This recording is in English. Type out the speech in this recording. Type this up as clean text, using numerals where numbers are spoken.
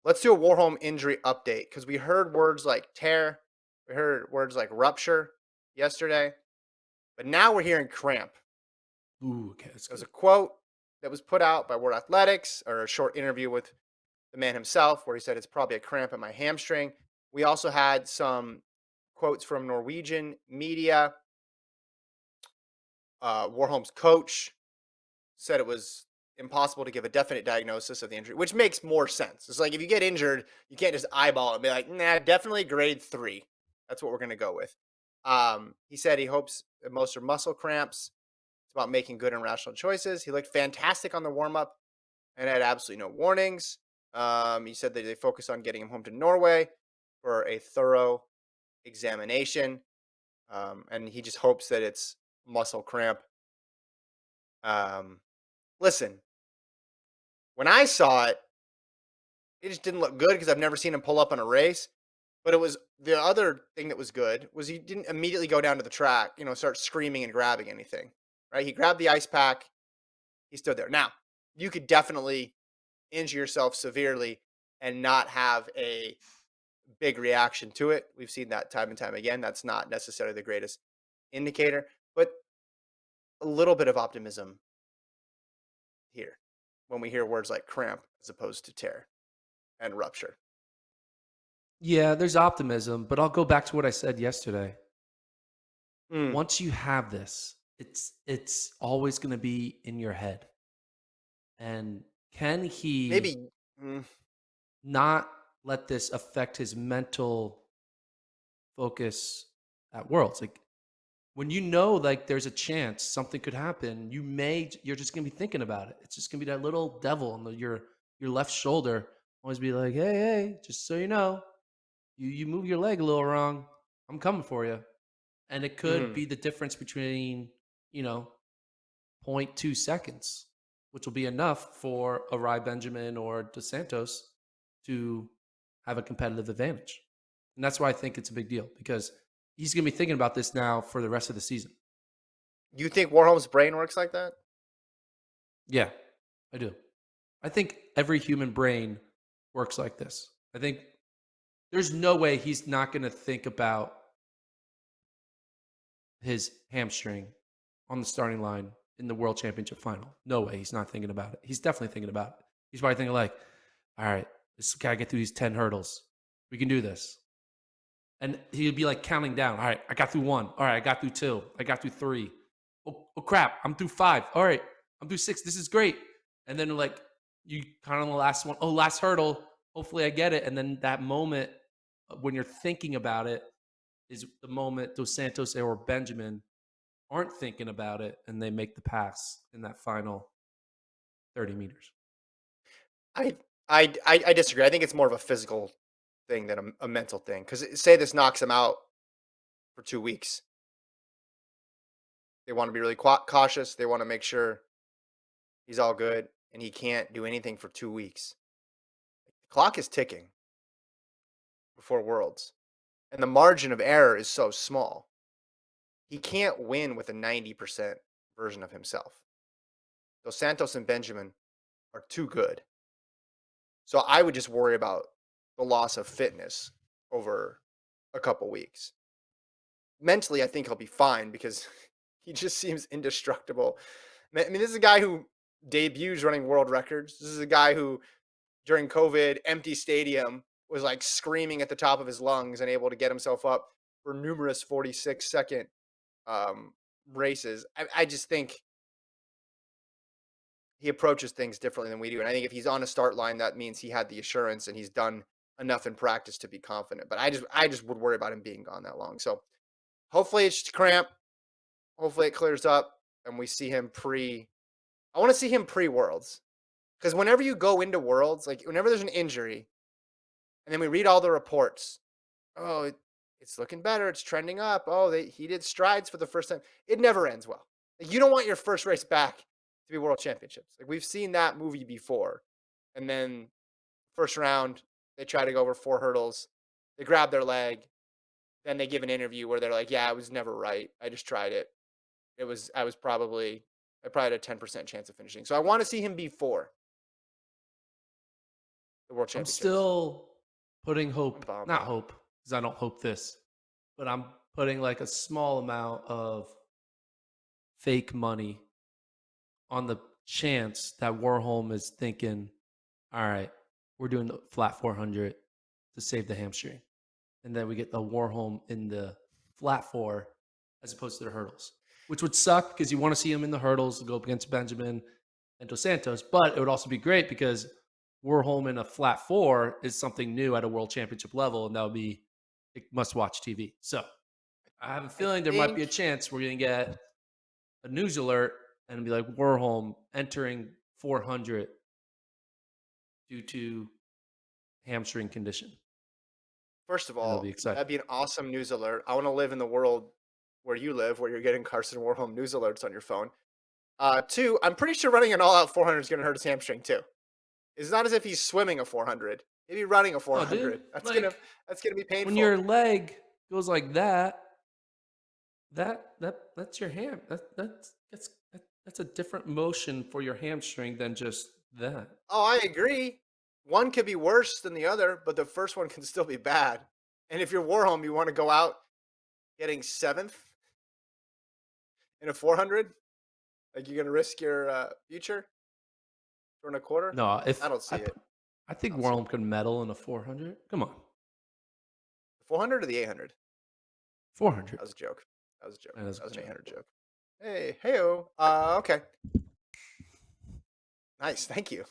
let's do a Warholm injury update because we heard words like tear, we heard words like rupture yesterday, but now we're hearing cramp. Ooh, okay, that's There was a good. quote that was put out by World Athletics or a short interview with the man himself where he said it's probably a cramp in my hamstring. We also had some quotes from Norwegian media. Warholm's coach said it was impossible to give a definite diagnosis of the injury, which makes more sense. It's like if you get injured, you can't just eyeball it and be like, nah, definitely grade 3. That's what we're going to go with. He said he hopes that most are muscle cramps. It's about making good and rational choices. He looked fantastic on the warm up and had absolutely no warnings. He said that they focused on getting him home to Norway for a thorough examination. And he just hopes that it's muscle cramp. Um, Listen, when I saw it, it just didn't look good because I've never seen him pull up on a race. But it was the other thing that was good was he didn't immediately go down to the track, start screaming and grabbing anything. Right? He grabbed the ice pack. He stood there. Now, you could definitely injure yourself severely and not have a big reaction to it. We've seen that time and time again. That's not necessarily the greatest indicator, but a little bit of optimism here when we hear words like cramp as opposed to tear and rupture. Yeah, there's optimism, but I'll go back to what I said yesterday. Mm, Once you have this, it's always gonna be in your head. And can he maybe. Mm, not let this affect his mental focus at Worlds? Like, when you know, like, there's a chance something could happen, you're just gonna be thinking about it. It's just gonna be that little devil on your left shoulder, always be like, "Hey, hey, just so you know, you move your leg a little wrong, I'm coming for you." And it could mhm. be the difference between, you know, point 0.2 seconds, which will be enough for a Rai Benjamin or Dos Santos to have a competitive advantage. And that's why I think it's a big deal because he's going to be thinking about this now for the rest of the season. You think Warholm's brain works like that? Yeah, I do. I think every human brain works like this. I think there's no way he's not going to think about his hamstring on the starting line in the world championship final. No way he's not thinking about it. He's definitely thinking about it. He's probably thinking like, all right, this gotta get through these 10 hurdles. We can do this. And he'd be like counting down. All right, I got through one. All right, I got through two. I got through three. Oh crap, I'm through five. All right, I'm through six. This is great. And then like you kind of the last one. Oh, last hurdle. Hopefully I get it. And then that moment when you're thinking about it is the moment Dos Santos or Benjamin aren't thinking about it and they make the pass in that final 30 meters. I I disagree. I think it's more of a physical thing than a mental thing. Because say this knocks him out for 2 weeks. They wanna be really cautious. They wanna make sure he's all good, and he can't do anything for 2 weeks. The clock is ticking before Worlds, and the margin of error is so small. He can't win with a 90% version of himself. Dos Santos and Benjamin are too good. So I would just worry about the loss of fitness over a couple weeks. Mentally, I think he'll be fine because he just seems indestructible. I mean, this is a guy who debuts running world records. This is a guy who, during COVID, empty stadium, was like screaming at the top of his lungs and able to get himself up for numerous 46-second um, races. I just think he approaches things differently than we do. And I think if he's on a start line, that means he had the assurance and he's done enough in practice to be confident. But I just would worry about him being gone that long. So hopefully it's just cramp. Hopefully it clears up and we see him pre. I want to see him pre Worlds because whenever you go into Worlds, like whenever there's an injury, and then we read all the reports. Oh, it's looking better. It's trending up. Oh, he did strides for the first time. It never ends well. Like, you don't want your first race back to be World Championships. Like we've seen that movie before, and then first round they try to go over 4 hurdles. They grab their leg. Then they give an interview where they're like, "Yeah, I was never right. I just tried it. I probably had a 10% chance of finishing." So I want to see him before. the World I'm Championships. still putting I'm hope, bummed. not hope, because I don't hope this, but I'm putting like a small amount of fake money on the chance that Warholm is thinking, all right, we're doing the flat 400 to save the hamstring. And then we get the Warholm in the flat four as opposed to the hurdles, which would suck because you want to see him in the hurdles to go up against Benjamin and Dos Santos. But it would also be great because Warholm in a flat four is something new at a world championship level, and that would be must watch TV. So I have a I feeling there might be a think chance we're going to get a news alert and be like Warholm entering 400 due to hamstring condition, first of and it'll be all, exciting. that'd be an awesome news alert. I want to live in the world where you live, where you're getting Carson Warholm news alerts on your phone. Two, I'm pretty sure running an all-out 400 is going to hurt his hamstring too. It's not as if he's swimming a 400. Maybe running a No, dude, 400. like That's gonna be when painful. your leg goes like that, that's your ham. That's a different motion for your hamstring than just that. Oh, I agree. One could be worse than the other, but the first one can still be bad. And if you're Warholm, you want to go out getting seventh in a 400? Like you're gonna risk your future for a quarter? No, I if don't see it. I I think don't see it. Worm could medal in a 400. Come on, The 400 or the 800? 400. That was a joke. That was a joke. That is a That was good an job. 800 joke. Hey, heyo. Okay. Nice. Thank you.